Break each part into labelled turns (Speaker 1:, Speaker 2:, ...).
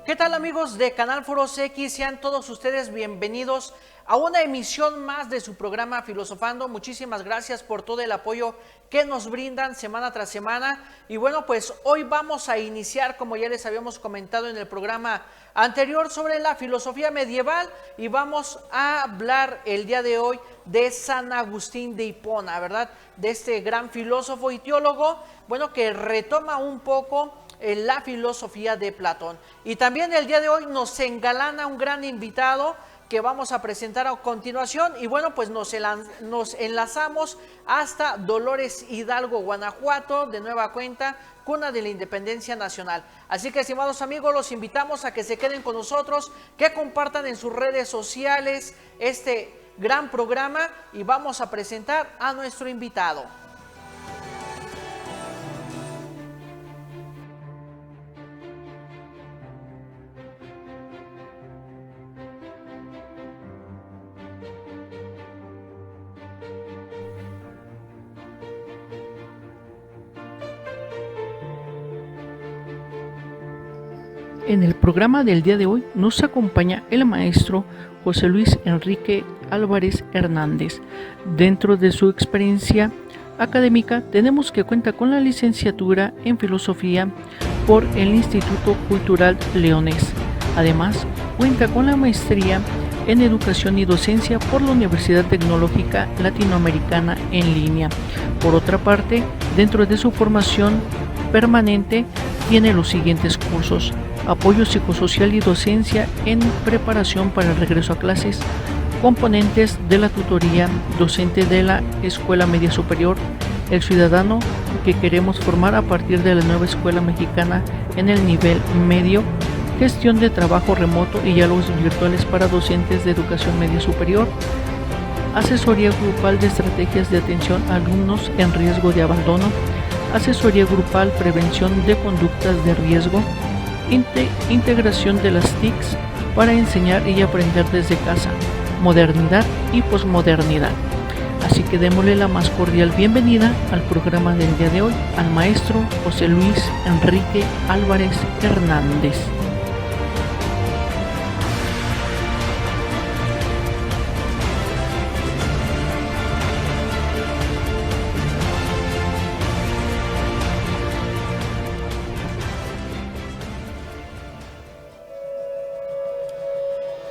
Speaker 1: ¿Qué tal amigos de Canal Foros X? Sean todos ustedes bienvenidos a una emisión más de su programa Filosofando. Muchísimas gracias por todo el apoyo que nos brindan semana tras semana. Y bueno, pues hoy vamos a iniciar, como ya les habíamos comentado en el programa anterior, sobre la filosofía medieval, y vamos a hablar el día de hoy de San Agustín de Hipona, ¿verdad? De este gran filósofo y teólogo, bueno, que retoma un poco la filosofía de Platón. Y también el día de hoy nos engalana un gran invitado que vamos a presentar a continuación. Y bueno, pues nos enlazamos hasta Dolores Hidalgo, Guanajuato, de nueva cuenta, cuna de la independencia nacional. Así que, estimados amigos, los invitamos a que se queden con nosotros, que compartan en sus redes sociales este gran programa, y vamos a presentar a nuestro invitado.
Speaker 2: En el programa del día de hoy nos acompaña el maestro José Luis Enrique Álvarez Hernández. Dentro de su experiencia académica tenemos que cuenta con la licenciatura en Filosofía por el Instituto Cultural Leonés. Además, cuenta con la maestría en Educación y Docencia por la Universidad Tecnológica Latinoamericana en línea. Por otra parte, dentro de su formación permanente tiene los siguientes cursos: apoyo psicosocial y docencia en preparación para el regreso a clases, componentes de la tutoría docente de la Escuela Media Superior, el ciudadano que queremos formar a partir de la nueva escuela mexicana en el nivel medio, gestión de trabajo remoto y diálogos virtuales para docentes de educación media superior, asesoría grupal de estrategias de atención a alumnos en riesgo de abandono, asesoría grupal, prevención de conductas de riesgo, integración de las TICs para enseñar y aprender desde casa, modernidad y posmodernidad. Así que démosle la más cordial bienvenida al programa del día de hoy al maestro José Luis Enrique Álvarez Hernández.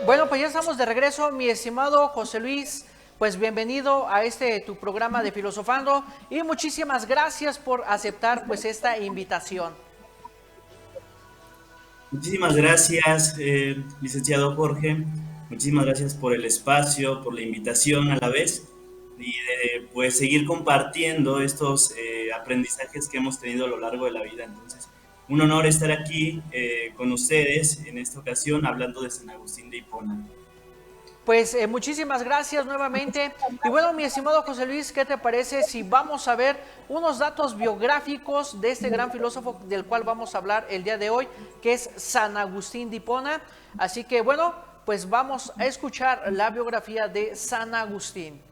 Speaker 1: Bueno, pues ya estamos de regreso, mi estimado José Luis. Pues bienvenido a tu programa de Filosofando, y muchísimas gracias por aceptar pues esta invitación.
Speaker 3: Muchísimas gracias, licenciado Jorge. Muchísimas gracias por el espacio, por la invitación a la vez, y de pues seguir compartiendo estos aprendizajes que hemos tenido a lo largo de la vida. Entonces, un honor estar aquí con ustedes en esta ocasión hablando de San Agustín de Hipona.
Speaker 1: Pues muchísimas gracias nuevamente. Y bueno, mi estimado José Luis, ¿qué te parece si vamos a ver unos datos biográficos de este gran filósofo del cual vamos a hablar el día de hoy, que es San Agustín de Hipona? Así que bueno, pues vamos a escuchar la biografía de San Agustín.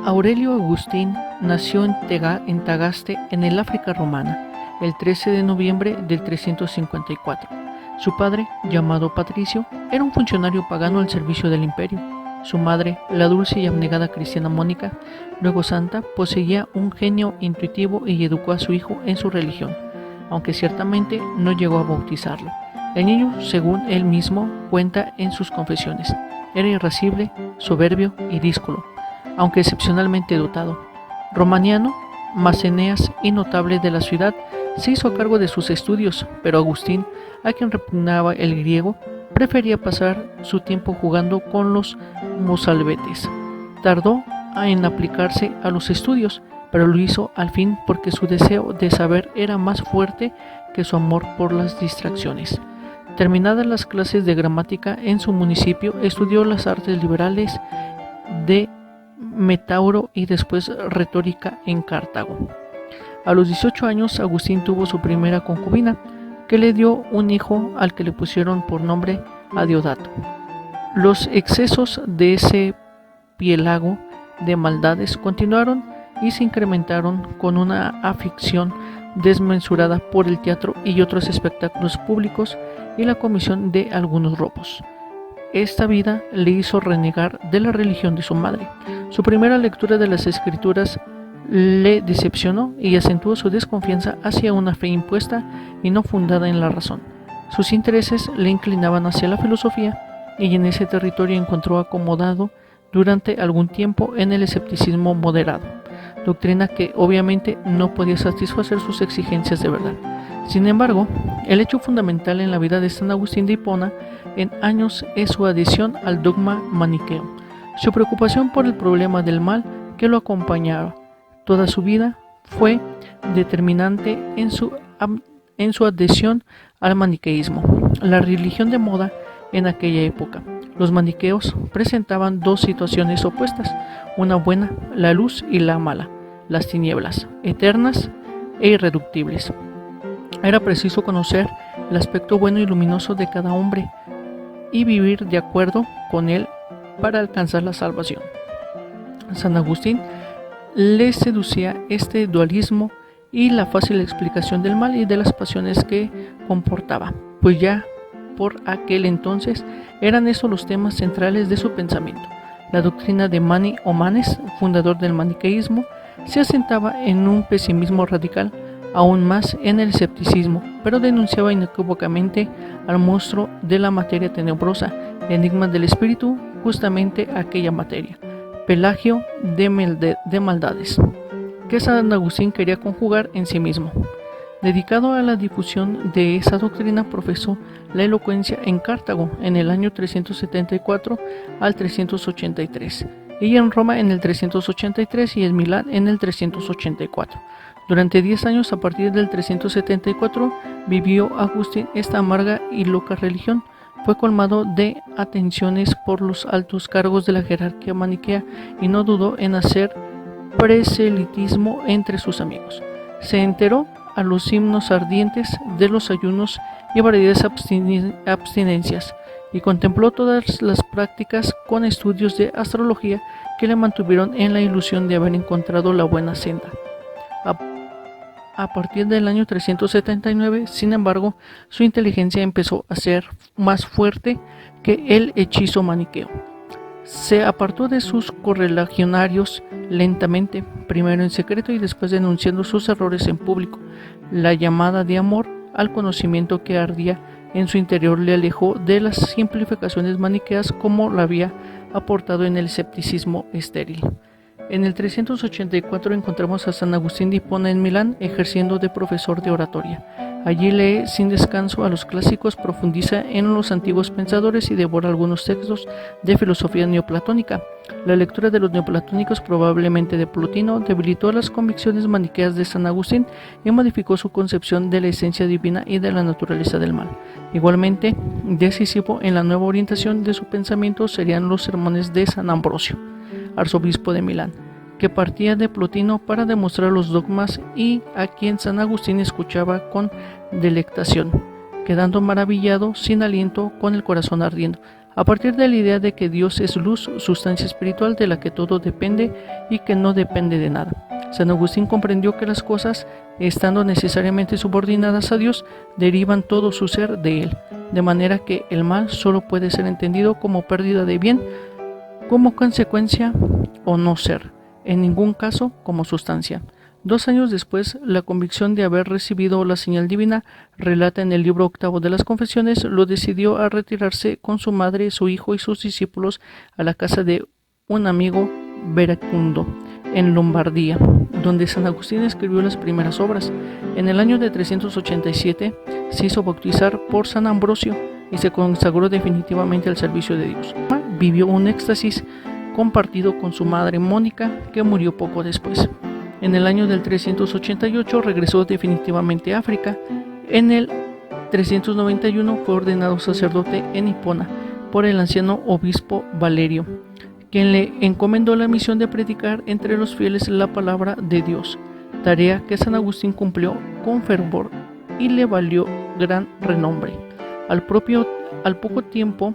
Speaker 2: Aurelio Agustín nació en Tagaste, en el África romana, el 13 de noviembre del 354. Su padre, llamado Patricio, era un funcionario pagano al servicio del imperio. Su madre, la dulce y abnegada cristiana Mónica, luego santa, poseía un genio intuitivo y educó a su hijo en su religión, aunque ciertamente no llegó a bautizarlo. El niño, según él mismo cuenta en sus confesiones, era irascible, soberbio y díscolo, aunque excepcionalmente dotado. Romaniano, mecenas y notable de la ciudad, se hizo a cargo de sus estudios, pero Agustín, a quien repugnaba el griego, prefería pasar su tiempo jugando con los mozalbetes. Tardó en aplicarse a los estudios, pero lo hizo al fin porque su deseo de saber era más fuerte que su amor por las distracciones. Terminadas las clases de gramática en su municipio, estudió las artes liberales de Metauro y después retórica en Cartago. A los 18 años, Agustín tuvo su primera concubina, que le dio un hijo al que le pusieron por nombre Adiodato. Los excesos de ese piélago de maldades continuaron y se incrementaron con una afición desmesurada por el teatro y otros espectáculos públicos y la comisión de algunos robos. Esta vida le hizo renegar de la religión de su madre. Su primera lectura de las escrituras le decepcionó y acentuó su desconfianza hacia una fe impuesta y no fundada en la razón. Sus intereses le inclinaban hacia la filosofía y en ese territorio encontró acomodado durante algún tiempo en el escepticismo moderado, doctrina que obviamente no podía satisfacer sus exigencias de verdad. Sin embargo, el hecho fundamental en la vida de San Agustín de Hipona en años es su adhesión al dogma maniqueo, su preocupación por el problema del mal que lo acompañaba toda su vida fue determinante en su adhesión al maniqueísmo, la religión de moda en aquella época. Los maniqueos presentaban dos situaciones opuestas, una buena, la luz, y la mala, las tinieblas, eternas e irreductibles. Era preciso conocer el aspecto bueno y luminoso de cada hombre y vivir de acuerdo con él para alcanzar la salvación. San Agustín le seducía este dualismo y la fácil explicación del mal y de las pasiones que comportaba, pues ya por aquel entonces eran esos los temas centrales de su pensamiento. La doctrina de Mani o Manes, fundador del maniqueísmo, se asentaba en un pesimismo radical, aún más en el escepticismo, pero denunciaba inequívocamente al monstruo de la materia tenebrosa, enigma del espíritu, justamente aquella materia, Pelagio de maldades, que San Agustín quería conjugar en sí mismo. Dedicado a la difusión de esa doctrina, profesó la elocuencia en Cartago en el año 374 al 383, y en Roma en el 383 y en Milán en el 384. Durante 10 años, a partir del 374, vivió Agustín esta amarga y loca religión. Fue colmado de atenciones por los altos cargos de la jerarquía maniquea y no dudó en hacer proselitismo entre sus amigos. Se enteró a los himnos ardientes de los ayunos y variedades abstinencias y contempló todas las prácticas con estudios de astrología que le mantuvieron en la ilusión de haber encontrado la buena senda. A partir del año 379, sin embargo, su inteligencia empezó a ser más fuerte que el hechizo maniqueo. Se apartó de sus correligionarios lentamente, primero en secreto y después denunciando sus errores en público. La llamada de amor al conocimiento que ardía en su interior le alejó de las simplificaciones maniqueas como la había aportado en el escepticismo estéril. En el 384 encontramos a San Agustín de Hipona en Milán ejerciendo de profesor de oratoria. Allí lee sin descanso a los clásicos, profundiza en los antiguos pensadores y devora algunos textos de filosofía neoplatónica. La lectura de los neoplatónicos, probablemente de Plotino, debilitó las convicciones maniqueas de San Agustín y modificó su concepción de la esencia divina y de la naturaleza del mal. Igualmente, decisivo en la nueva orientación de su pensamiento serían los sermones de San Ambrosio, arzobispo de Milán, que partía de Plotino para demostrar los dogmas y a quien San Agustín escuchaba con delectación, quedando maravillado, sin aliento, con el corazón ardiendo, a partir de la idea de que Dios es luz, sustancia espiritual de la que todo depende y que no depende de nada. San Agustín comprendió que las cosas, estando necesariamente subordinadas a Dios, derivan todo su ser de Él, de manera que el mal solo puede ser entendido como pérdida de bien, como consecuencia o no ser, en ningún caso como sustancia. 2 años después, la convicción de haber recibido la señal divina, relata en el libro 8 de las Confesiones, lo decidió a retirarse con su madre, su hijo y sus discípulos a la casa de un amigo Verecundo, en Lombardía, donde San Agustín escribió las primeras obras. En el año de 387 se hizo bautizar por San Ambrosio y se consagró definitivamente al servicio de Dios. Vivió un éxtasis compartido con su madre Mónica, que murió poco después. En el año del 388 regresó definitivamente a África. En el 391 fue ordenado sacerdote en Hipona por el anciano obispo Valerio, quien le encomendó la misión de predicar entre los fieles la palabra de Dios, tarea que San Agustín cumplió con fervor y le valió gran renombre. Al poco tiempo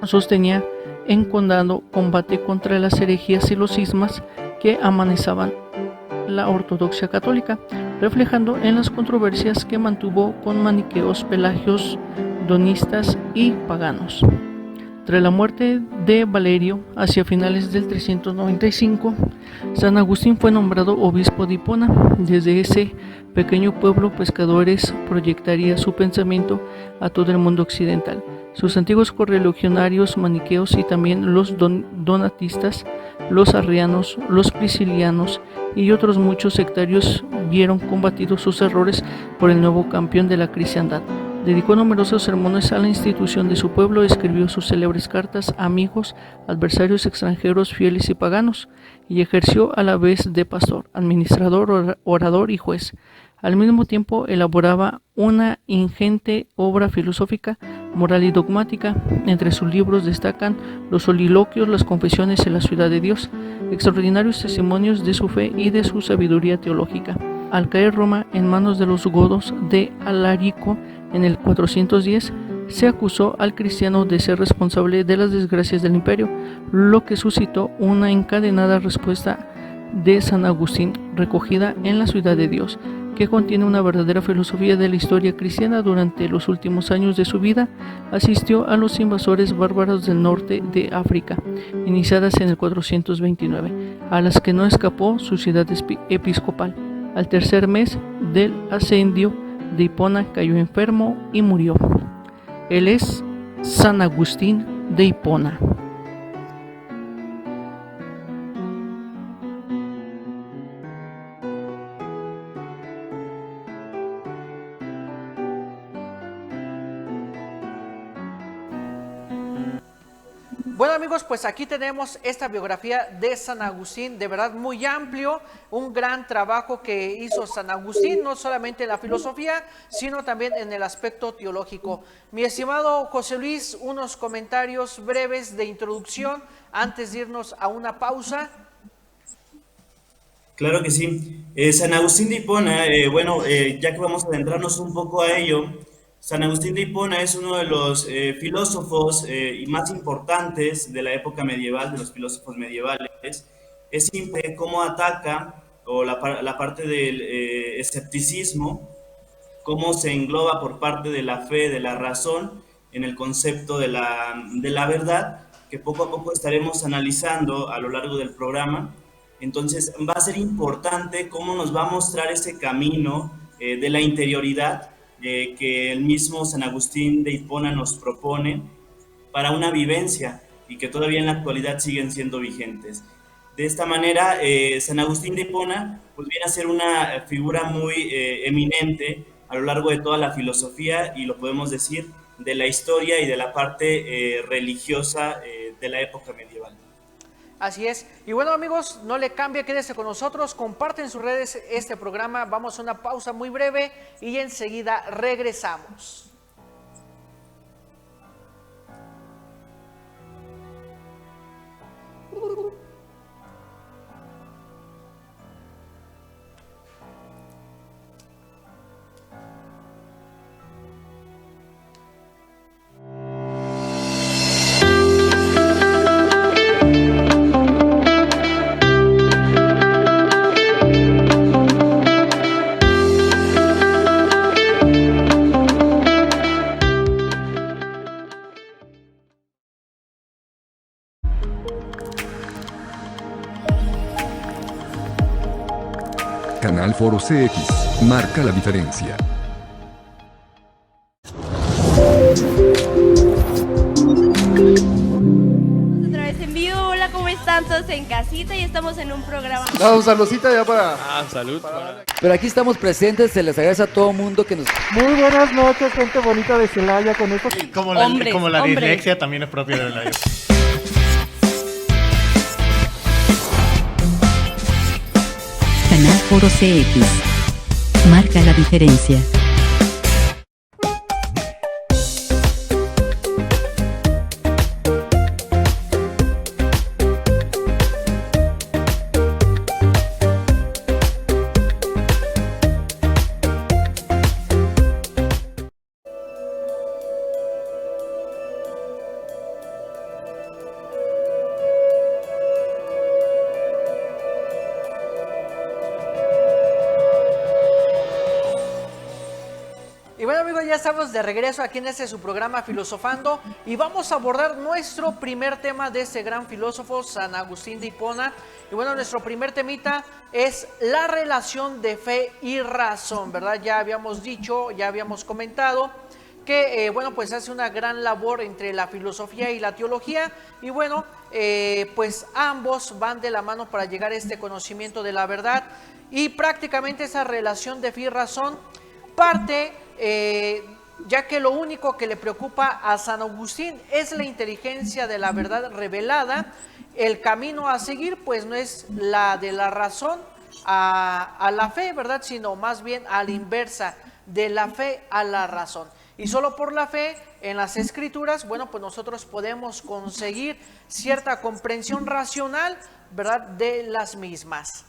Speaker 2: sostenía enconado combate contra las herejías y los cismas que amenazaban la ortodoxia católica, reflejando en las controversias que mantuvo con maniqueos, pelagios, donistas y paganos. Tras la muerte de Valerio, hacia finales del 395, San Agustín fue nombrado obispo de Hipona. Desde ese pequeño pueblo pescadores proyectaría su pensamiento a todo el mundo occidental. Sus antiguos correligionarios maniqueos y también los donatistas, los arrianos, los priscilianos y otros muchos sectarios vieron combatidos sus errores por el nuevo campeón de la cristiandad. Dedicó numerosos sermones a la institución de su pueblo, escribió sus célebres cartas a amigos, adversarios extranjeros, fieles y paganos, y ejerció a la vez de pastor, administrador, orador y juez. Al mismo tiempo elaboraba una ingente obra filosófica, moral y dogmática. Entre sus libros destacan los soliloquios, las confesiones en la ciudad de Dios, extraordinarios testimonios de su fe y de su sabiduría teológica. Al caer Roma en manos de los godos de Alarico en el 410, se acusó al cristiano de ser responsable de las desgracias del imperio, lo que suscitó una encadenada respuesta de San Agustín, recogida en la ciudad de Dios, que contiene una verdadera filosofía de la historia cristiana. Durante los últimos años de su vida, asistió a los invasores bárbaros del norte de África, iniciadas en el 429, a las que no escapó su ciudad episcopal. Al tercer mes del asedio de Hipona cayó enfermo y murió. Él es San Agustín de Hipona.
Speaker 1: Bueno amigos, pues aquí tenemos esta biografía de San Agustín, de verdad muy amplio, un gran trabajo que hizo San Agustín, no solamente en la filosofía, sino también en el aspecto teológico. Mi estimado José Luis, unos comentarios breves de introducción antes de irnos a una pausa.
Speaker 3: Claro que sí. San Agustín de Hipona, ya que vamos a adentrarnos un poco a ello, San Agustín de Hipona es uno de los filósofos y más importantes de la época medieval, de los filósofos medievales. Es simple cómo ataca o la parte del escepticismo, cómo se engloba por parte de la fe, de la razón, en el concepto de la verdad, que poco a poco estaremos analizando a lo largo del programa. Entonces va a ser importante cómo nos va a mostrar ese camino de la interioridad que el mismo San Agustín de Hipona nos propone para una vivencia y que todavía en la actualidad siguen siendo vigentes. De esta manera, San Agustín de Hipona pues viene a ser una figura muy eminente a lo largo de toda la filosofía y lo podemos decir de la historia y de la parte religiosa de la época medieval.
Speaker 1: Así es. Y bueno amigos, no le cambie, quédese con nosotros, comparten en sus redes este programa, vamos a una pausa muy breve y enseguida regresamos.
Speaker 4: Canal Foro CX marca la diferencia.
Speaker 5: Otra vez en vivo, hola, ¿cómo están todos en casita? Y estamos en un programa.
Speaker 6: Vamos, saludcita ya para...
Speaker 7: salud.
Speaker 8: Pero aquí estamos presentes, se les agradece a todo mundo que nos...
Speaker 6: Muy buenas noches, gente bonita de Celaya, con esto...
Speaker 7: Como la dislexia también es propia de la...
Speaker 9: Canal Foro CX marca la diferencia.
Speaker 1: bueno, amigos, ya estamos de regreso aquí en su programa Filosofando y vamos a abordar nuestro primer tema de este gran filósofo, San Agustín de Hipona. Y bueno, nuestro primer temita es la relación de fe y razón, ¿verdad? Ya habíamos dicho, ya habíamos comentado que, bueno, pues hace una gran labor entre la filosofía y la teología y bueno, pues ambos van de la mano para llegar a este conocimiento de la verdad y prácticamente esa relación de fe y razón parte, ya que lo único que le preocupa a San Agustín es la inteligencia de la verdad revelada. El camino a seguir pues no es la de la razón a la fe, ¿verdad? Sino más bien a la inversa, de la fe a la razón. Y solo por la fe en las escrituras, bueno, pues nosotros podemos conseguir cierta comprensión racional, ¿verdad? De las mismas.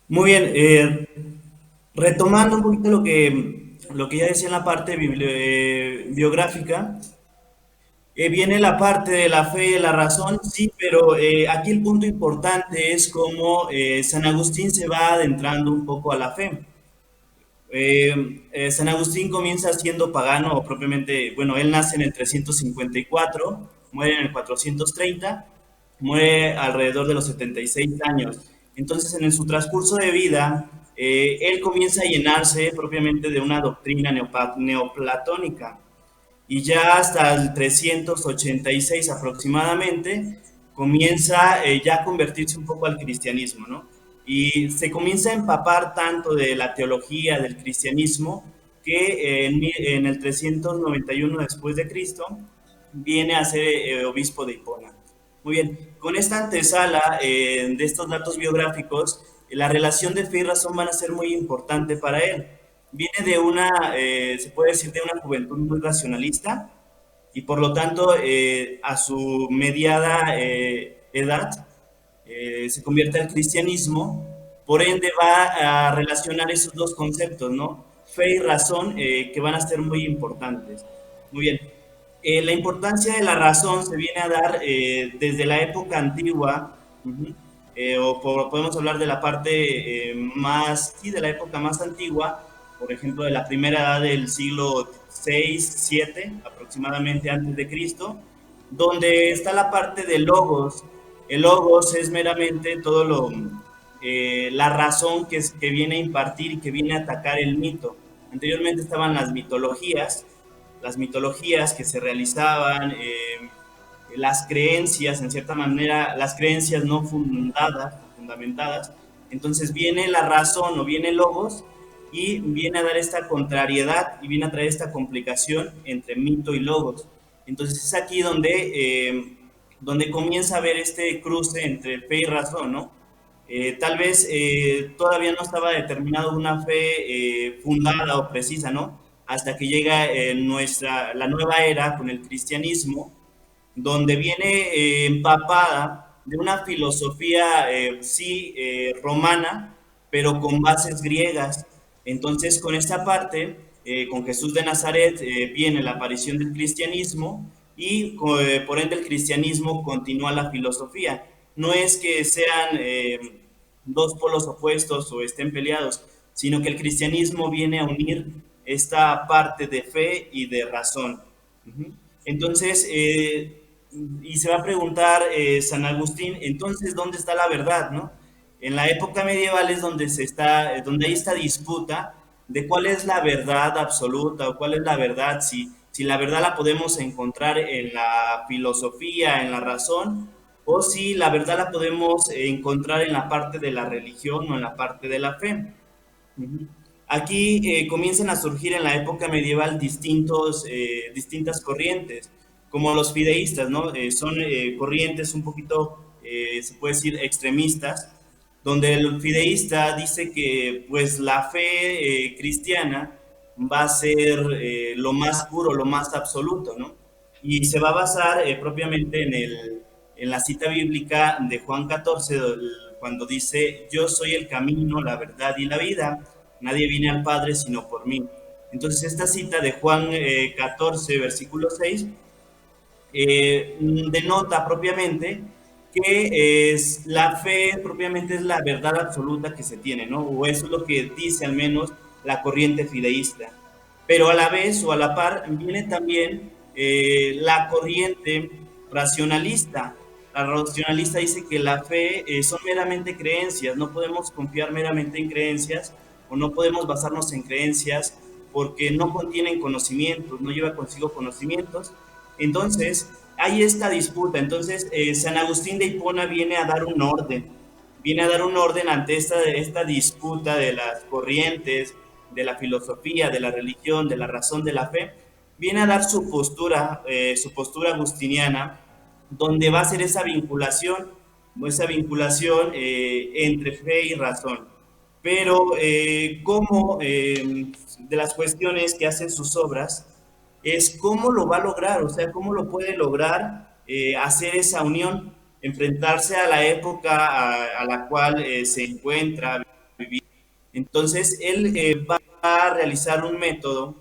Speaker 3: Muy bien, retomando un poquito lo que ya decía en la parte biográfica, viene la parte de la fe y de la razón, sí, pero aquí el punto importante es cómo San Agustín se va adentrando un poco a la fe. San Agustín comienza siendo pagano, o propiamente, bueno, él nace en el 354, muere en el 430, muere alrededor de los 76 años. Entonces, en su transcurso de vida, él comienza a llenarse propiamente de una doctrina neoplatónica. Y ya hasta el 386 aproximadamente, comienza ya a convertirse un poco al cristianismo, ¿no? Y se comienza a empapar tanto de la teología del cristianismo que en el 391 después de Cristo viene a ser obispo de Hipona. Muy bien, con esta antesala de estos datos biográficos, la relación de fe y razón van a ser muy importante para él. Viene de una, se puede decir, de una juventud muy racionalista y por lo tanto a su mediada edad se convierte al cristianismo, por ende va a relacionar esos dos conceptos, ¿no? Fe y razón, que van a ser muy importantes. Muy bien. La importancia de la razón se viene a dar desde la época antigua, podemos hablar de la parte sí, de la época más antigua, por ejemplo, de la primera edad del siglo 6, 7, aproximadamente antes de Cristo, donde está la parte del logos. El logos es meramente todo la razón que viene a impartir y que viene a atacar el mito. Anteriormente estaban las mitologías que se realizaban, las creencias, en cierta manera, las creencias no fundamentadas. Entonces viene la razón o viene el logos y viene a dar esta contrariedad y viene a traer esta complicación entre mito y logos. Entonces es aquí donde comienza a haber este cruce entre fe y razón, ¿no? Tal vez todavía no estaba determinado una fe fundada o precisa, ¿no? Hasta que llega la nueva era con el cristianismo, donde viene empapada de una filosofía, romana, pero con bases griegas. Entonces, con esta parte, con Jesús de Nazaret, viene la aparición del cristianismo y por ende el cristianismo continúa la filosofía. No es que sean dos polos opuestos o estén peleados, sino que el cristianismo viene a unir esta parte de fe y de razón. Entonces, y se va a preguntar San Agustín, entonces, ¿dónde está la verdad, no? En la época medieval es donde hay esta disputa de cuál es la verdad absoluta o cuál es la verdad, si la verdad la podemos encontrar en la filosofía, en la razón, o si la verdad la podemos encontrar en la parte de la religión o en la parte de la fe. Aquí comienzan a surgir en la época medieval distintas corrientes, como los fideístas, ¿no? Son corrientes un poquito, se puede decir, extremistas, donde el fideísta dice que pues la fe cristiana va a ser lo más puro, lo más absoluto, ¿no? Y se va a basar propiamente en la cita bíblica de Juan 14, cuando dice, yo soy el camino, la verdad y la vida, nadie viene al Padre sino por mí. Entonces esta cita de Juan 14, versículo 6, denota propiamente que la fe propiamente es la verdad absoluta que se tiene, ¿no? O eso es lo que dice al menos la corriente fideísta. Pero a la vez o a la par viene también la corriente racionalista. La racionalista dice que la fe son meramente creencias, no podemos confiar meramente en creencias o no podemos basarnos en creencias porque no contienen conocimientos, no lleva consigo conocimientos. Entonces, hay esta disputa. Entonces, San Agustín de Hipona viene a dar un orden ante esta disputa de las corrientes, de la filosofía, de la religión, de la razón, de la fe. Viene a dar su postura agustiniana, donde va a ser esa vinculación entre fe y razón. Pero como de las cuestiones que hacen sus obras, es cómo lo va a lograr, o sea, cómo lo puede lograr hacer esa unión, enfrentarse a la época a la cual se encuentra vivir. Entonces, él va a realizar un método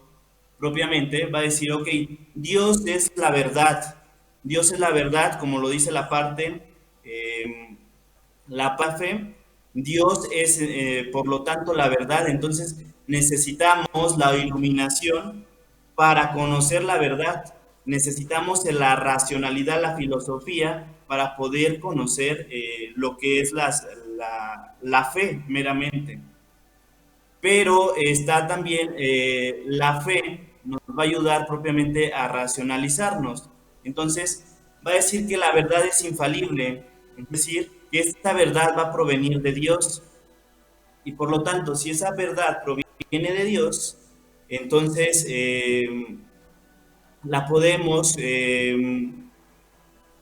Speaker 3: propiamente, va a decir, ok, Dios es la verdad, como lo dice la parte fe, Dios es, por lo tanto, la verdad. Entonces, necesitamos la iluminación para conocer la verdad. Necesitamos la racionalidad, la filosofía, para poder conocer lo que es la fe meramente. Pero está también la fe nos va a ayudar propiamente a racionalizarnos. Entonces, va a decir que la verdad es infalible, es decir, que esta verdad va a provenir de Dios. Y por lo tanto, si esa verdad proviene de Dios, entonces la podemos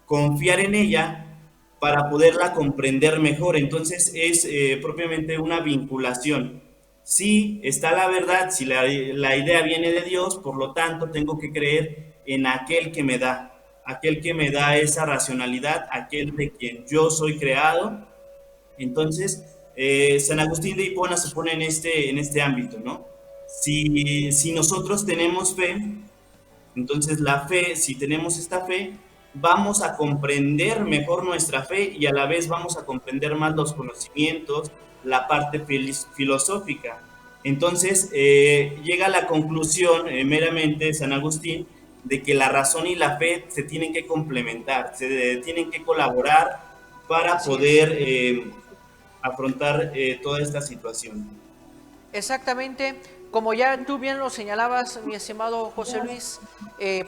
Speaker 3: confiar en ella para poderla comprender mejor. Entonces es propiamente una vinculación. Si está la verdad, si la idea viene de Dios, por lo tanto tengo que creer en aquel que me da esa racionalidad, aquel de quien yo soy creado. Entonces, San Agustín de Hipona se pone en este ámbito, ¿no? Si nosotros tenemos fe, entonces la fe, si tenemos esta fe, vamos a comprender mejor nuestra fe y a la vez vamos a comprender más los conocimientos, la parte filosófica. Entonces, llega a la conclusión meramente San Agustín de que la razón y la fe se tienen que complementar, se tienen que colaborar para poder afrontar toda esta situación.
Speaker 1: Exactamente, como ya tú bien lo señalabas, mi estimado José Luis,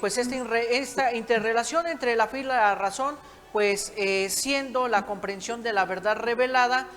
Speaker 1: pues esta interrelación entre la fe y la razón, pues siendo la comprensión de la verdad revelada,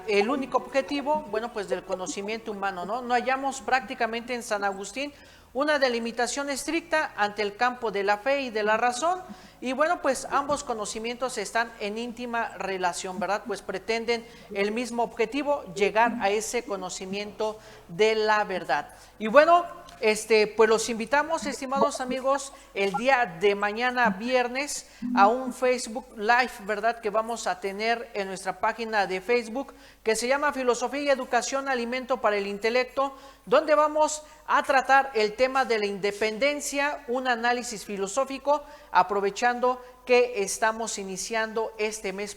Speaker 1: el único objetivo, bueno, pues del conocimiento humano, ¿no? No hallamos prácticamente en San Agustín una delimitación estricta ante el campo de la fe y de la razón, y bueno, pues ambos conocimientos están en íntima relación, ¿verdad? Pues pretenden el mismo objetivo, llegar a ese conocimiento de la verdad. Y bueno, pues los invitamos, estimados amigos, el día de mañana viernes a un Facebook Live, ¿verdad? Que vamos a tener en nuestra página de Facebook, que se llama Filosofía y Educación, Alimento para el Intelecto, donde vamos a tratar el tema de la independencia, un análisis filosófico, aprovechando que estamos iniciando este mes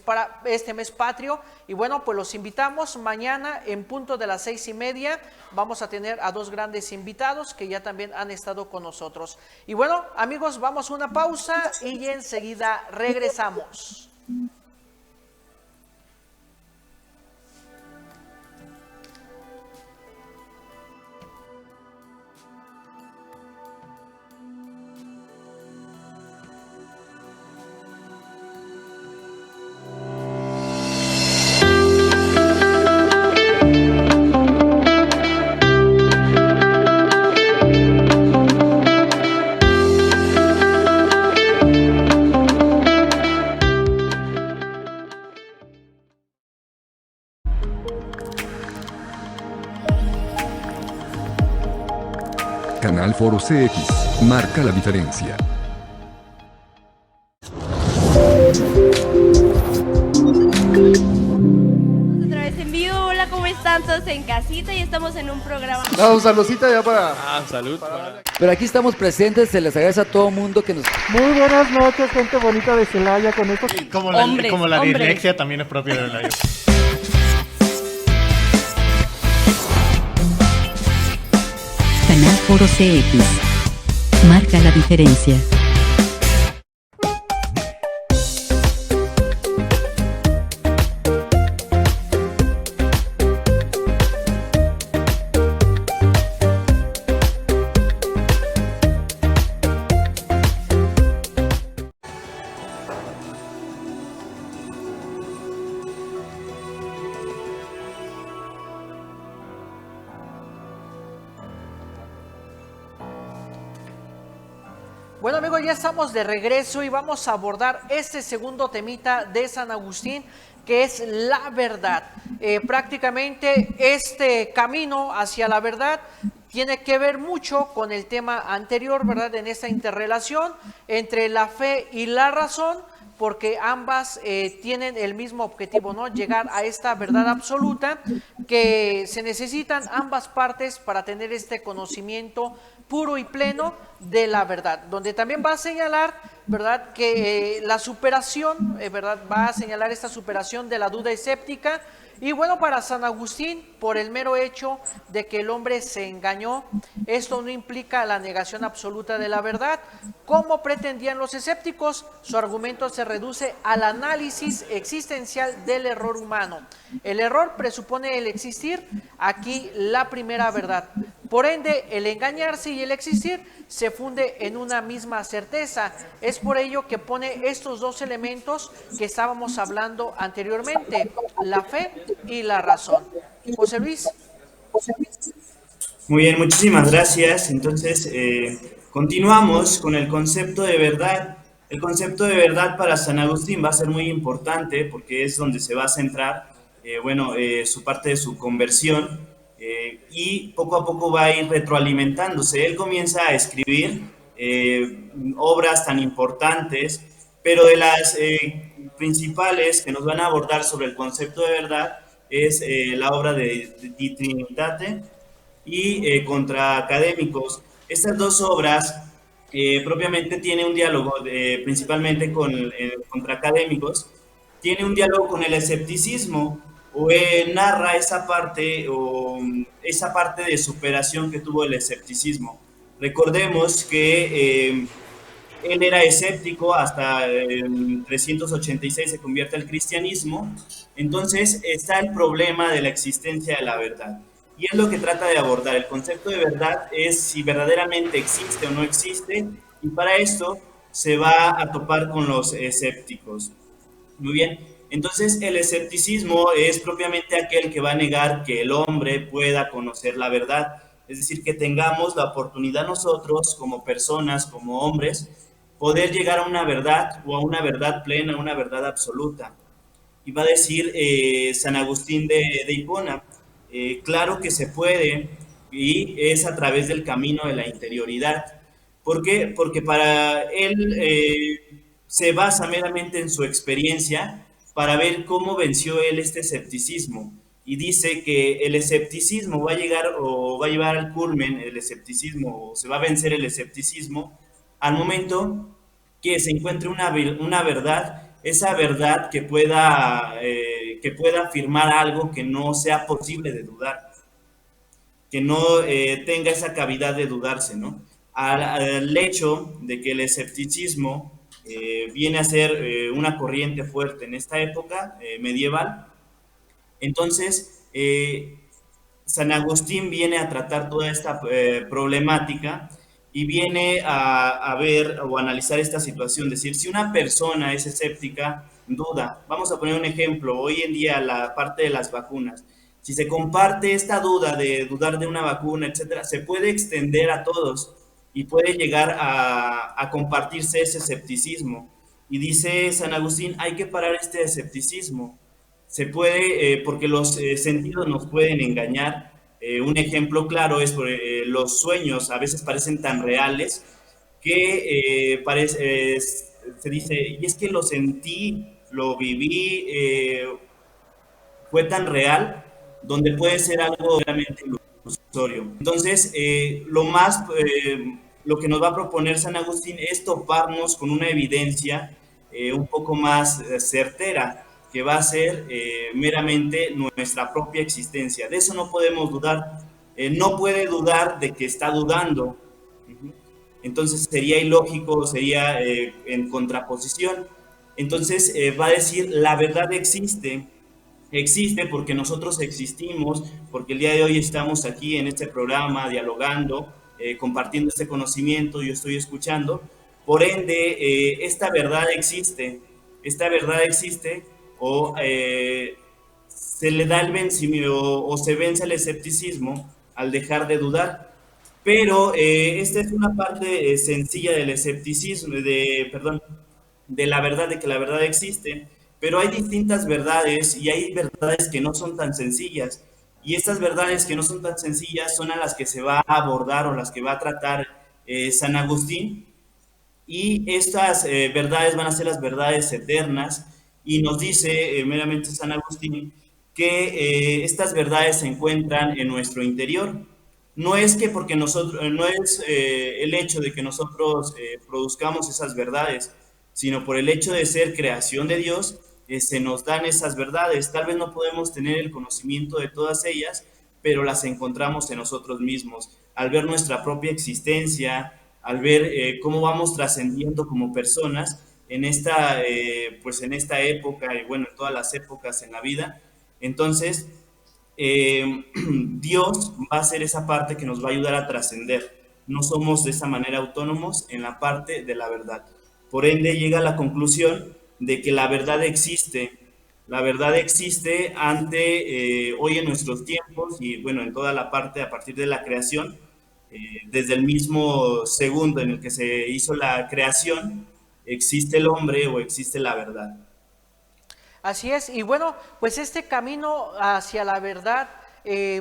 Speaker 1: patrio. Y bueno, pues los invitamos mañana en punto de las 6:30. Vamos a tener a dos grandes invitados que ya también han estado con nosotros. Y bueno, amigos, vamos a una pausa y enseguida regresamos.
Speaker 4: Canal Foro CX marca la diferencia.
Speaker 5: Otra vez en vivo, hola, ¿cómo están todos en casita? Y estamos en un programa.
Speaker 6: No, saludcita ya para...
Speaker 7: Salud.
Speaker 8: Pero aquí estamos presentes, se les agradece a todo mundo que nos...
Speaker 6: Muy buenas noches, gente bonita de Celaya, con estos...
Speaker 7: Como
Speaker 5: Hombres,
Speaker 7: la
Speaker 5: hombres.
Speaker 7: dislexia también es propia del aire.
Speaker 9: Canal Foro CX. Marca la diferencia.
Speaker 1: Bueno amigos, ya estamos de regreso y vamos a abordar este segundo temita de San Agustín, que es la verdad. Prácticamente este camino hacia la verdad tiene que ver mucho con el tema anterior, ¿verdad? En esta interrelación entre la fe y la razón, porque ambas tienen el mismo objetivo, ¿no? Llegar a esta verdad absoluta, que se necesitan ambas partes para tener este conocimiento puro y pleno de la verdad, donde también va a señalar, ¿verdad?, que la superación, ¿verdad?, va a señalar esta superación de la duda escéptica. Y bueno, para San Agustín, por el mero hecho de que el hombre se engañó, esto no implica la negación absoluta de la verdad, como pretendían los escépticos. Su argumento se reduce al análisis existencial del error humano. El error presupone el existir, aquí la primera verdad. Por ende, el engañarse y el existir se funde en una misma certeza. Es por ello que pone estos dos elementos que estábamos hablando anteriormente, la fe y la razón. José Luis.
Speaker 3: Muy bien, muchísimas gracias. Entonces, continuamos con el concepto de verdad. El concepto de verdad para San Agustín va a ser muy importante porque es donde se va a centrar, su parte de su conversión, y poco a poco va a ir retroalimentándose. Él comienza a escribir obras tan importantes, pero de las principales que nos van a abordar sobre el concepto de verdad es la obra de Trinitate y Contra Académicos. Estas dos obras propiamente tienen un diálogo, principalmente con Contra Académicos, tiene un diálogo con el escepticismo, o narra esa parte de superación que tuvo el escepticismo. Recordemos que él era escéptico hasta el 386 se convierte al cristianismo. Entonces está el problema de la existencia de la verdad. Y es lo que trata de abordar. El concepto de verdad es si verdaderamente existe o no existe, y para esto se va a topar con los escépticos. Muy bien, entonces el escepticismo es propiamente aquel que va a negar que el hombre pueda conocer la verdad. Es decir, que tengamos la oportunidad nosotros como personas, como hombres, poder llegar a una verdad o a una verdad plena, a una verdad absoluta. Y va a decir San Agustín de Hipona, claro que se puede, y es a través del camino de la interioridad. ¿Por qué? Porque para él se basa meramente en su experiencia para ver cómo venció él este escepticismo. Y dice que el escepticismo va a llegar o va a llevar al culmen, el escepticismo, o se va a vencer el escepticismo al momento que se encuentre una verdad, esa verdad que pueda afirmar algo que no sea posible de dudar, que no tenga esa cavidad de dudarse, ¿no? Al hecho de que el escepticismo viene a ser una corriente fuerte en esta época medieval, entonces San Agustín viene a tratar toda esta problemática y viene a ver o analizar esta situación. Es decir, si una persona es escéptica, duda, vamos a poner un ejemplo, hoy en día la parte de las vacunas, si se comparte esta duda de dudar de una vacuna, etcétera, se puede extender a todos y puede llegar a compartirse ese escepticismo. Y dice San Agustín, hay que parar este escepticismo. Se puede, porque los sentidos nos pueden engañar. Un ejemplo claro es los sueños a veces parecen tan reales que se dice, y es que lo sentí, lo viví, fue tan real donde puede ser algo realmente ilusorio. Entonces, lo que nos va a proponer San Agustín es toparnos con una evidencia un poco más certera, que va a ser meramente nuestra propia existencia. De eso no podemos dudar. No puede dudar de que está dudando. Entonces sería ilógico, sería en contraposición. Entonces va a decir, la verdad existe. Existe porque nosotros existimos, porque el día de hoy estamos aquí en este programa dialogando, compartiendo este conocimiento, yo estoy escuchando. Por ende, esta verdad existe. Esta verdad existe o se le da el vencimiento o se vence el escepticismo al dejar de dudar. Pero esta es una parte sencilla del escepticismo, de la verdad, de que la verdad existe, pero hay distintas verdades y hay verdades que no son tan sencillas. Y estas verdades que no son tan sencillas son a las que se va a abordar o las que va a tratar San Agustín. Y estas verdades van a ser las verdades eternas. Y nos dice meramente San Agustín que estas verdades se encuentran en nuestro interior. No es que porque nosotros, no es el hecho de que nosotros produzcamos esas verdades, sino por el hecho de ser creación de Dios, se nos dan esas verdades. Tal vez no podemos tener el conocimiento de todas ellas, pero las encontramos en nosotros mismos. Al ver nuestra propia existencia, al ver cómo vamos trascendiendo como personas en esta época, y bueno, en todas las épocas en la vida, entonces Dios va a ser esa parte que nos va a ayudar a trascender. No somos de esa manera autónomos en la parte de la verdad. Por ende, llega a la conclusión de que la verdad existe. La verdad existe hoy en nuestros tiempos y bueno, en toda la parte a partir de la creación, desde el mismo segundo en el que se hizo la creación, existe el hombre o existe la verdad.
Speaker 1: Así es, y bueno, pues este camino hacia la verdad,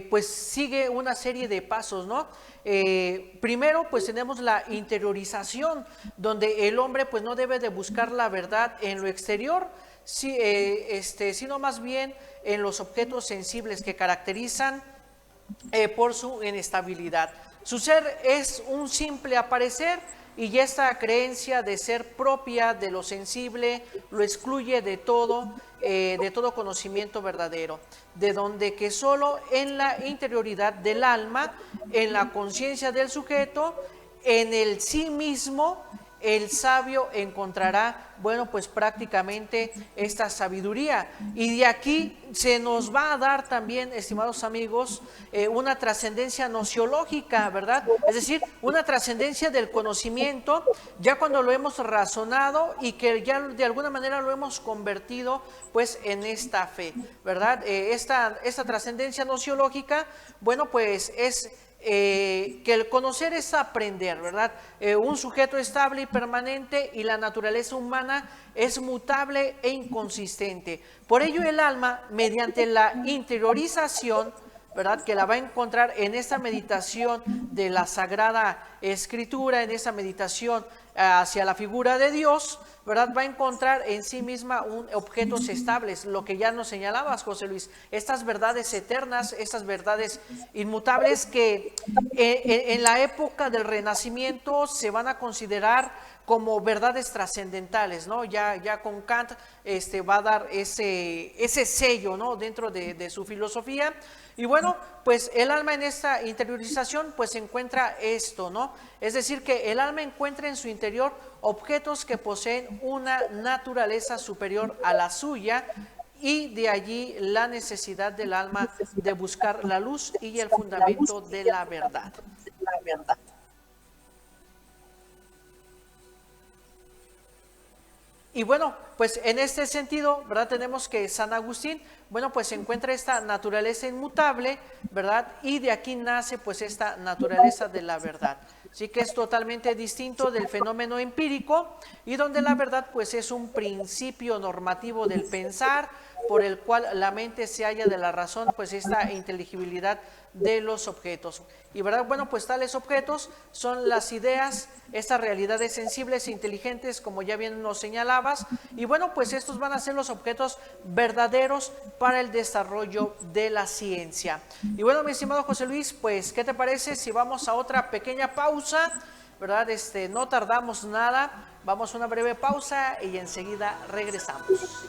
Speaker 1: pues sigue una serie de pasos, ¿no? Primero, pues tenemos la interiorización, donde el hombre pues no debe de buscar la verdad en lo exterior, sino más bien en los objetos sensibles que caracterizan por su inestabilidad. Su ser es un simple aparecer, y esta creencia de ser propia de lo sensible lo excluye de todo conocimiento verdadero, de donde que solo en la interioridad del alma, en la conciencia del sujeto, en el sí mismo, el sabio encontrará, bueno, pues prácticamente esta sabiduría. Y de aquí se nos va a dar también, estimados amigos, una trascendencia nociológica, ¿verdad? Es decir, una trascendencia del conocimiento, ya cuando lo hemos razonado y que ya de alguna manera lo hemos convertido, pues, en esta fe, ¿verdad? Esta trascendencia nociológica, bueno, pues es que el conocer es aprender, ¿verdad? Un sujeto estable y permanente, y la naturaleza humana es mutable e inconsistente. Por ello el alma, mediante la interiorización, ¿verdad?, que la va a encontrar en esta meditación de la Sagrada Escritura, en esa meditación hacia la figura de Dios, ¿verdad?, va a encontrar en sí misma objetos estables, lo que ya nos señalabas, José Luis, estas verdades eternas, estas verdades inmutables que en la época del Renacimiento se van a considerar como verdades trascendentales, ¿no? Ya con Kant va a dar ese sello, ¿no?, dentro de su filosofía. Y bueno, pues el alma en esta interiorización pues encuentra esto, ¿no? Es decir, que el alma encuentra en su interior objetos que poseen una naturaleza superior a la suya, y de allí la necesidad del alma de buscar la luz y el fundamento de la verdad. Y bueno, pues en este sentido, ¿verdad?, tenemos que San Agustín, bueno, pues encuentra esta naturaleza inmutable, ¿verdad?, y de aquí nace pues esta naturaleza de la verdad. Así que es totalmente distinto del fenómeno empírico, y donde la verdad pues es un principio normativo del pensar, por el cual la mente se halla de la razón, pues esta inteligibilidad de los objetos. Y verdad, bueno, pues tales objetos son las ideas, estas realidades sensibles e inteligentes, como ya bien nos señalabas, y bueno, pues estos van a ser los objetos verdaderos para el desarrollo de la ciencia. Y bueno, mi estimado José Luis, pues, ¿qué te parece si vamos a otra pequeña pausa? ¿Verdad? No tardamos nada, vamos a una breve pausa y enseguida regresamos.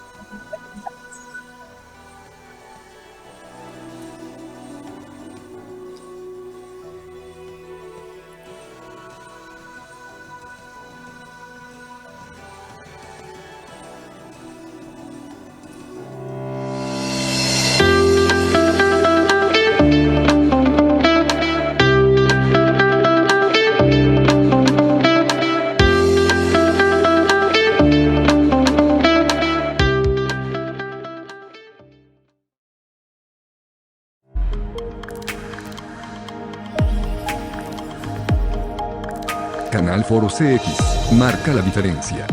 Speaker 4: Canal Foro CX marca la diferencia.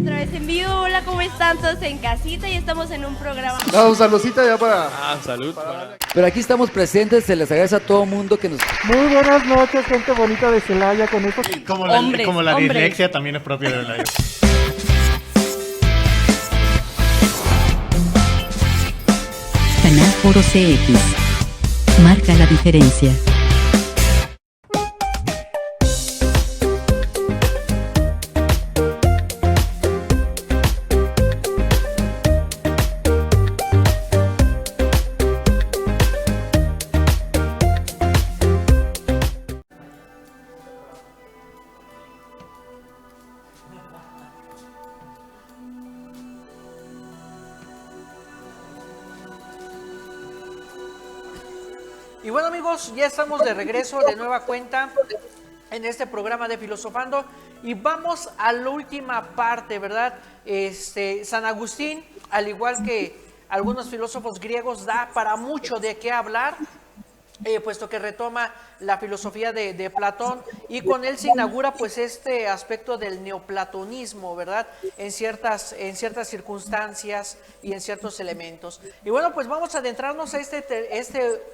Speaker 5: Otra vez en vivo, hola, ¿cómo están todos en casita? Y estamos en un programa.
Speaker 6: No, saludcita ya para...
Speaker 7: Salud.
Speaker 8: Pero aquí estamos presentes, se les agradece a todo mundo que nos...
Speaker 6: Muy buenas noches, gente bonita de Celaya, con estos...
Speaker 7: Como la dislexia también es propia del aire.
Speaker 9: Canal Foro CX. Marca la diferencia.
Speaker 1: Y bueno, amigos, ya estamos de regreso de nueva cuenta en este programa de Filosofando y vamos a la última parte, ¿verdad? San Agustín, al igual que algunos filósofos griegos, da para mucho de qué hablar, puesto que retoma la filosofía de Platón y con él se inaugura pues este aspecto del neoplatonismo, ¿verdad? En ciertas circunstancias y en ciertos elementos. Y bueno, pues vamos a adentrarnos a este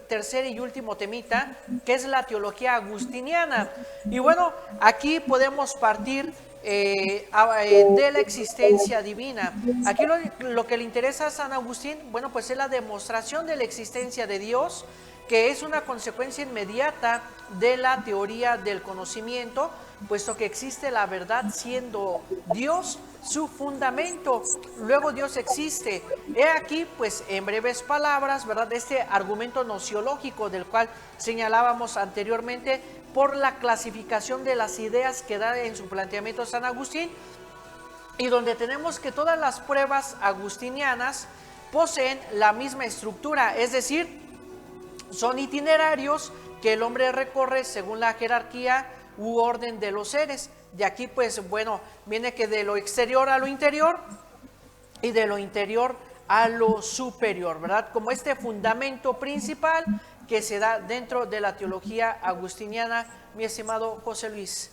Speaker 1: tercer y último temita, que es la teología agustiniana. Y bueno, aquí podemos partir de la existencia divina. Aquí lo que le interesa a San Agustín, bueno, pues es la demostración de la existencia de Dios, que es una consecuencia inmediata de la teoría del conocimiento, puesto que existe la verdad siendo Dios su fundamento. Luego Dios existe. He aquí, pues, en breves palabras, ¿verdad?, este argumento nociológico del cual señalábamos anteriormente por la clasificación de las ideas que da en su planteamiento San Agustín, y donde tenemos que todas las pruebas agustinianas poseen la misma estructura, es decir, son itinerarios que el hombre recorre según la jerarquía u orden de los seres. De aquí, pues, bueno, viene que de lo exterior a lo interior y de lo interior a lo superior, ¿verdad? Como este fundamento principal que se da dentro de la teología agustiniana, mi estimado José Luis.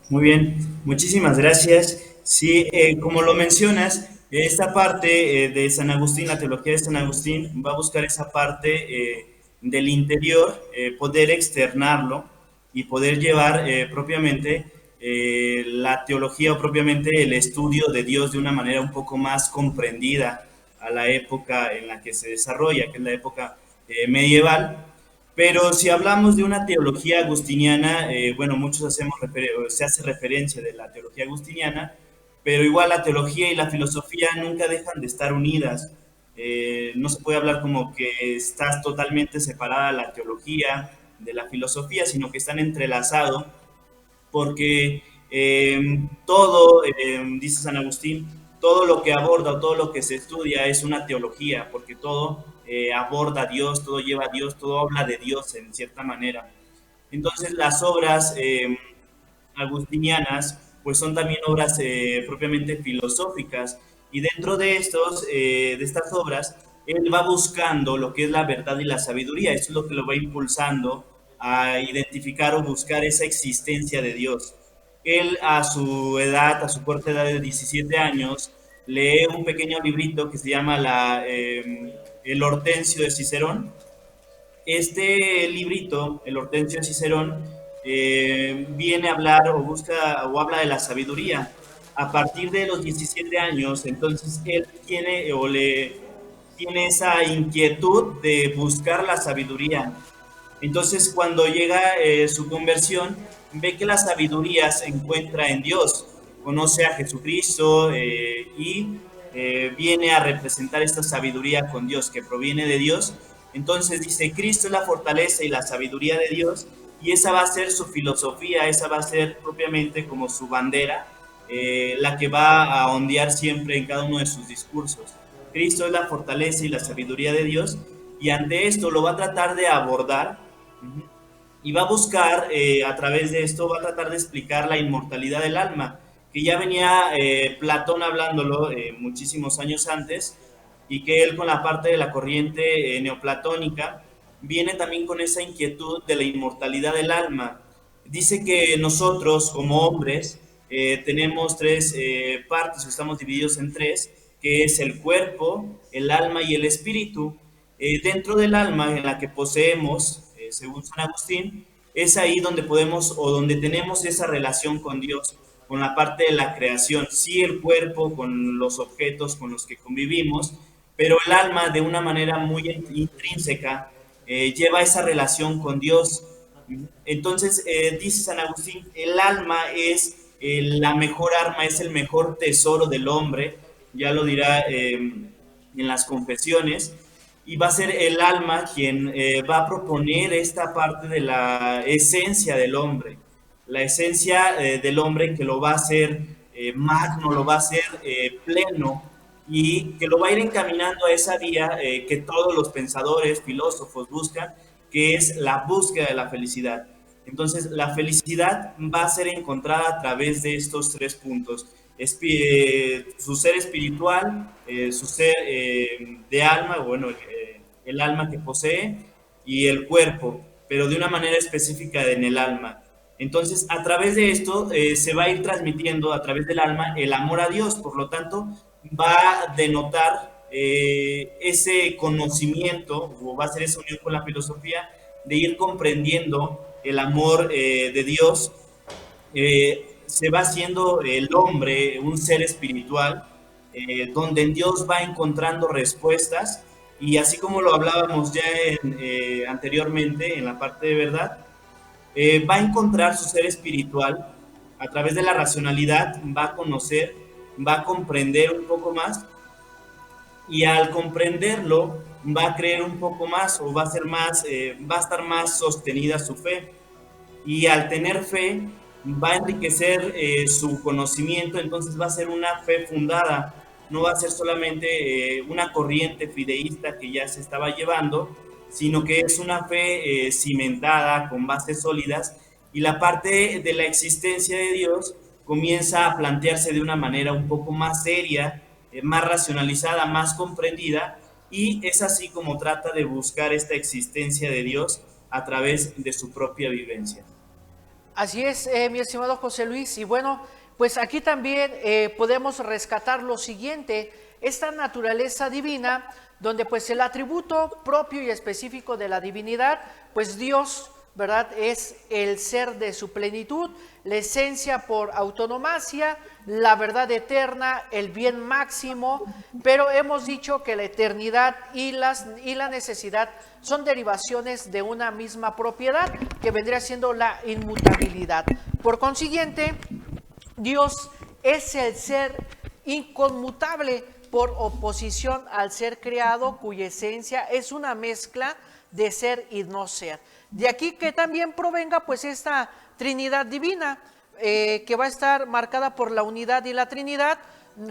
Speaker 3: Muy bien, muchísimas gracias. Sí, como lo mencionas, esta parte de San Agustín, la teología de San Agustín, va a buscar esa parte del interior, poder externarlo y poder llevar propiamente la teología o propiamente el estudio de Dios de una manera un poco más comprendida a la época en la que se desarrolla, que es la época medieval. Pero si hablamos de una teología agustiniana, bueno, muchos se hace referencia de la teología agustiniana, pero igual la teología y la filosofía nunca dejan de estar unidas. No se puede hablar como que estás totalmente separada la teología de la filosofía, sino que están entrelazados, porque todo, dice San Agustín, todo lo que aborda o todo lo que se estudia es una teología, porque todo aborda a Dios, todo lleva a Dios, todo habla de Dios en cierta manera. Entonces las obras agustinianas pues son también obras propiamente filosóficas, y dentro de estas obras él va buscando lo que es la verdad y la sabiduría. Eso es lo que lo va impulsando a identificar o buscar esa existencia de Dios. Él a su corta edad de 17 años, lee un pequeño librito que se llama El Hortensio de Cicerón. Este librito, El Hortensio de Cicerón, viene a hablar o busca o habla de la sabiduría. A partir de los 17 años, entonces él tiene esa inquietud de buscar la sabiduría. Entonces, cuando llega su conversión, ve que la sabiduría se encuentra en Dios, conoce a Jesucristo y viene a representar esta sabiduría con Dios, que proviene de Dios. Entonces dice, Cristo es la fortaleza y la sabiduría de Dios, y esa va a ser su filosofía, esa va a ser propiamente como su bandera, la que va a ondear siempre en cada uno de sus discursos. Cristo es la fortaleza y la sabiduría de Dios, y ante esto lo va a tratar de abordar y va a buscar, a través de esto, va a tratar de explicar la inmortalidad del alma, que ya venía Platón hablándolo muchísimos años antes, y que él con la parte de la corriente neoplatónica viene también con esa inquietud de la inmortalidad del alma. Dice que nosotros como hombres tenemos tres partes, estamos divididos en tres, que es el cuerpo, el alma y el espíritu. Dentro del alma en la que poseemos, según San Agustín, es ahí donde podemos o donde tenemos esa relación con Dios, con la parte de la creación, sí el cuerpo con los objetos con los que convivimos, pero el alma de una manera muy intrínseca lleva esa relación con Dios. Entonces dice San Agustín, el alma es la mejor arma, es el mejor tesoro del hombre, ya lo dirá en las confesiones, y va a ser el alma quien va a proponer esta parte de la esencia del hombre, la esencia del hombre que lo va a hacer magno, lo va a hacer pleno, y que lo va a ir encaminando a esa vía que todos los pensadores, filósofos buscan, que es la búsqueda de la felicidad. Entonces, la felicidad va a ser encontrada a través de estos tres puntos. Su ser espiritual, su ser de alma, bueno, el alma que posee, y el cuerpo, pero de una manera específica en el alma. Entonces, a través de esto se va a ir transmitiendo a través del alma el amor a Dios, por lo tanto, va a denotar ese conocimiento, o va a ser esa unión con la filosofía, de ir comprendiendo el amor de Dios. Se va haciendo el hombre un ser espiritual, donde en Dios va encontrando respuestas, y así como lo hablábamos ya anteriormente en la parte de verdad, va a encontrar su ser espiritual a través de la racionalidad, va a conocer, va a comprender un poco más, y al comprenderlo va a creer un poco más, o va a ser más, va a estar más sostenida su fe, y al tener fe va a enriquecer su conocimiento. Entonces va a ser una fe fundada, no va a ser solamente una corriente fideísta que ya se estaba llevando, sino que es una fe cimentada, con bases sólidas, y la parte de la existencia de Dios comienza a plantearse de una manera un poco más seria, más racionalizada, más comprendida, y es así como trata de buscar esta existencia de Dios a través de su propia vivencia.
Speaker 1: Así es, mi estimado José Luis, y bueno, pues aquí también podemos rescatar lo siguiente, esta naturaleza divina, donde pues el atributo propio y específico de la divinidad, pues Dios, ¿verdad? Es el ser de su plenitud, la esencia por autonomacia, la verdad eterna, el bien máximo, pero hemos dicho que la eternidad y la necesidad son derivaciones de una misma propiedad, que vendría siendo la inmutabilidad. Por consiguiente, Dios es el ser inconmutable por oposición al ser creado, cuya esencia es una mezcla de ser y no ser. De aquí que también provenga pues esta Trinidad divina, que va a estar marcada por la unidad y la Trinidad,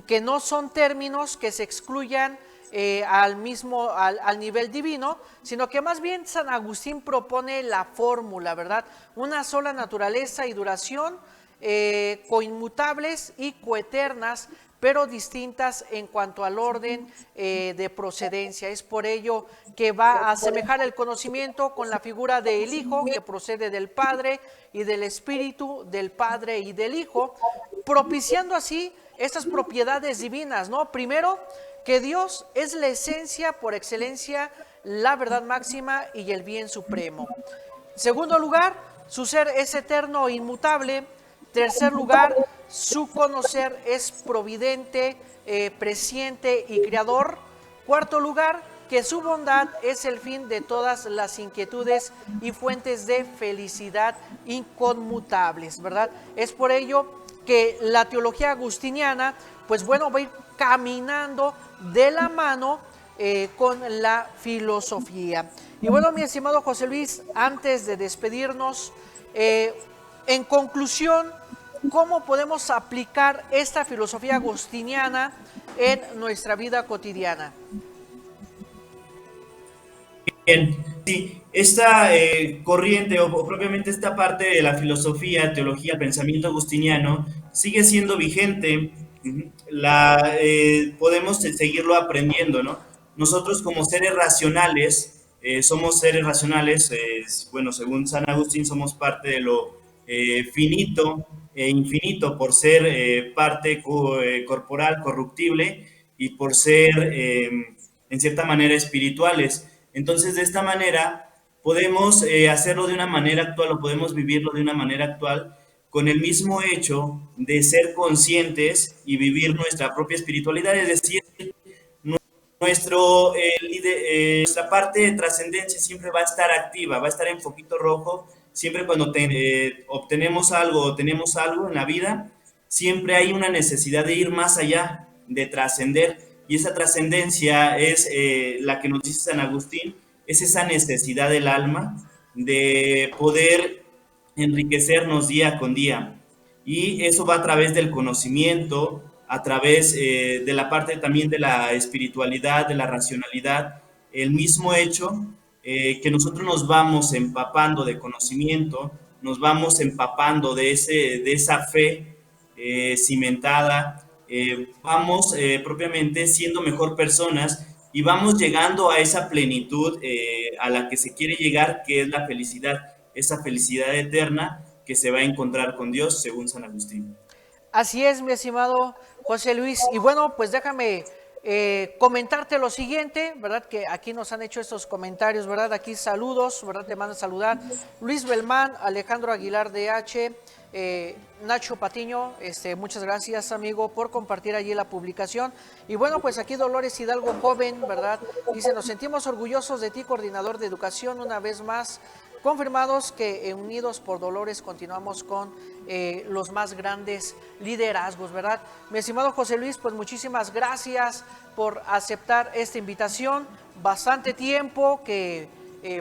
Speaker 1: que no son términos que se excluyan al nivel divino, sino que más bien San Agustín propone la fórmula, ¿verdad? Una sola naturaleza y duración, coinmutables y coeternas, pero distintas en cuanto al orden de procedencia. Es por ello que va a asemejar el conocimiento con la figura del Hijo, que procede del Padre, y del Espíritu, del Padre y del Hijo, propiciando así estas propiedades divinas, ¿no? Primero, que Dios es la esencia por excelencia, la verdad máxima y el bien supremo. En segundo lugar, su ser es eterno e inmutable. Tercer lugar, su conocer es providente, presciente y creador. Cuarto lugar, que su bondad es el fin de todas las inquietudes y fuentes de felicidad inconmutables, ¿verdad? Es por ello que la teología agustiniana, pues bueno, va a ir caminando de la mano con la filosofía. Y bueno, mi estimado José Luis, antes de despedirnos, en conclusión, ¿cómo podemos aplicar esta filosofía agustiniana en nuestra vida cotidiana?
Speaker 3: Bien, sí, esta corriente o propiamente esta parte de la filosofía, teología, pensamiento agustiniano sigue siendo vigente. Podemos seguirlo aprendiendo, ¿no? Nosotros como seres racionales, somos seres racionales, bueno, según San Agustín somos parte de lo finito e infinito por ser parte corporal, corruptible y por ser en cierta manera espirituales. Entonces, de esta manera, podemos hacerlo de una manera actual o podemos vivirlo de una manera actual con el mismo hecho de ser conscientes y vivir nuestra propia espiritualidad, es decir, nuestra parte de trascendencia siempre va a estar activa, va a estar en foquito rojo, siempre cuando obtenemos algo o tenemos algo en la vida, siempre hay una necesidad de ir más allá, de trascender. Y esa trascendencia es la que nos dice San Agustín, es esa necesidad del alma de poder enriquecernos día con día. Y eso va a través del conocimiento, a través de la parte también de la espiritualidad, de la racionalidad, el mismo hecho que nosotros nos vamos empapando de conocimiento, nos vamos empapando de esa fe cimentada, vamos propiamente siendo mejor personas y vamos llegando a esa plenitud a la que se quiere llegar, que es la felicidad, esa felicidad eterna que se va a encontrar con Dios, según San Agustín.
Speaker 1: Así es, mi estimado José Luis. Y bueno, pues déjame comentarte lo siguiente, ¿verdad? Que aquí nos han hecho estos comentarios, ¿verdad? Aquí saludos, ¿verdad? Te mando a saludar Luis Belmán, Alejandro Aguilar DH, Nacho Patiño, muchas gracias, amigo, por compartir allí la publicación. Y bueno, pues aquí Dolores Hidalgo Joven, ¿verdad? Dice, nos sentimos orgullosos de ti, coordinador de educación, una vez más confirmados que unidos por Dolores continuamos con los más grandes liderazgos, ¿verdad? Mi estimado José Luis, pues muchísimas gracias por aceptar esta invitación. Bastante tiempo que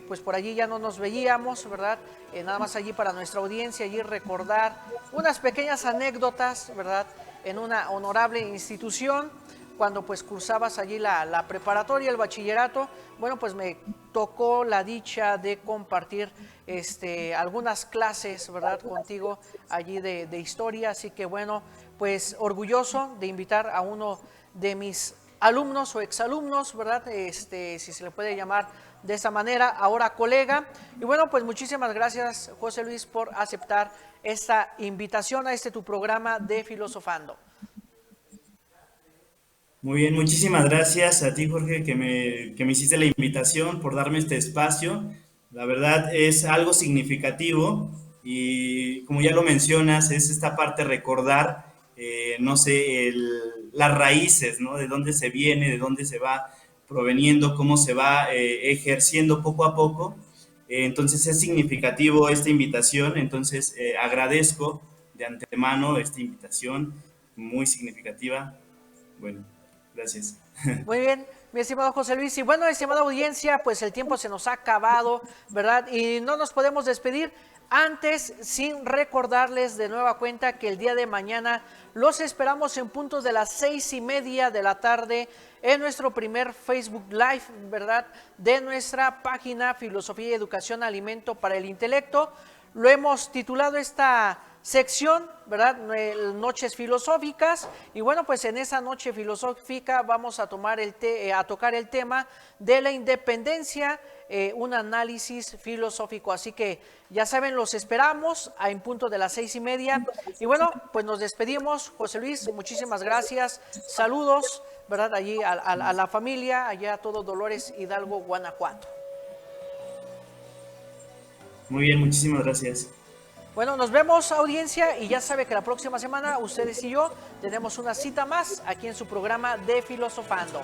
Speaker 1: pues por allí ya no nos veíamos, ¿verdad? Nada más allí para nuestra audiencia, allí recordar unas pequeñas anécdotas, ¿verdad? En una honorable institución, cuando pues cursabas allí la preparatoria, el bachillerato, bueno, pues me tocó la dicha de compartir algunas clases, ¿verdad? Contigo allí de historia, así que bueno, pues orgulloso de invitar a uno de mis alumnos o exalumnos, ¿verdad? Si se le puede llamar de esa manera, ahora colega. Y bueno, pues muchísimas gracias, José Luis, por aceptar esta invitación a tu programa de Filosofando.
Speaker 3: Muy bien, muchísimas gracias a ti, Jorge, que me hiciste la invitación, por darme este espacio. La verdad es algo significativo y como ya lo mencionas, es esta parte de recordar, no sé, las raíces, ¿no? De dónde se viene, de dónde se va proveniendo, cómo se va ejerciendo poco a poco. Entonces es significativo esta invitación, entonces agradezco de antemano esta invitación muy significativa. Bueno, gracias.
Speaker 1: Muy bien, mi estimado José Luis. Y bueno, estimada audiencia, pues el tiempo se nos ha acabado, ¿verdad? Y no nos podemos despedir antes sin recordarles de nueva cuenta que el día de mañana los esperamos en puntos de las 6:30 de la tarde en nuestro primer Facebook Live, ¿verdad? De nuestra página Filosofía y Educación, Alimento para el Intelecto. Lo hemos titulado esta sección, ¿verdad? Noches filosóficas. Y bueno, pues en esa noche filosófica vamos a tocar el tema de la independencia, un análisis filosófico. Así que ya saben, los esperamos en punto de las 6:30. Y bueno, pues nos despedimos. José Luis, muchísimas gracias. Saludos, ¿verdad? Allí a la familia, allá a todo Dolores Hidalgo, Guanajuato.
Speaker 3: Muy bien, muchísimas gracias.
Speaker 1: Bueno, nos vemos, audiencia, y ya sabe que la próxima semana ustedes y yo tenemos una cita más aquí en su programa de Filosofando.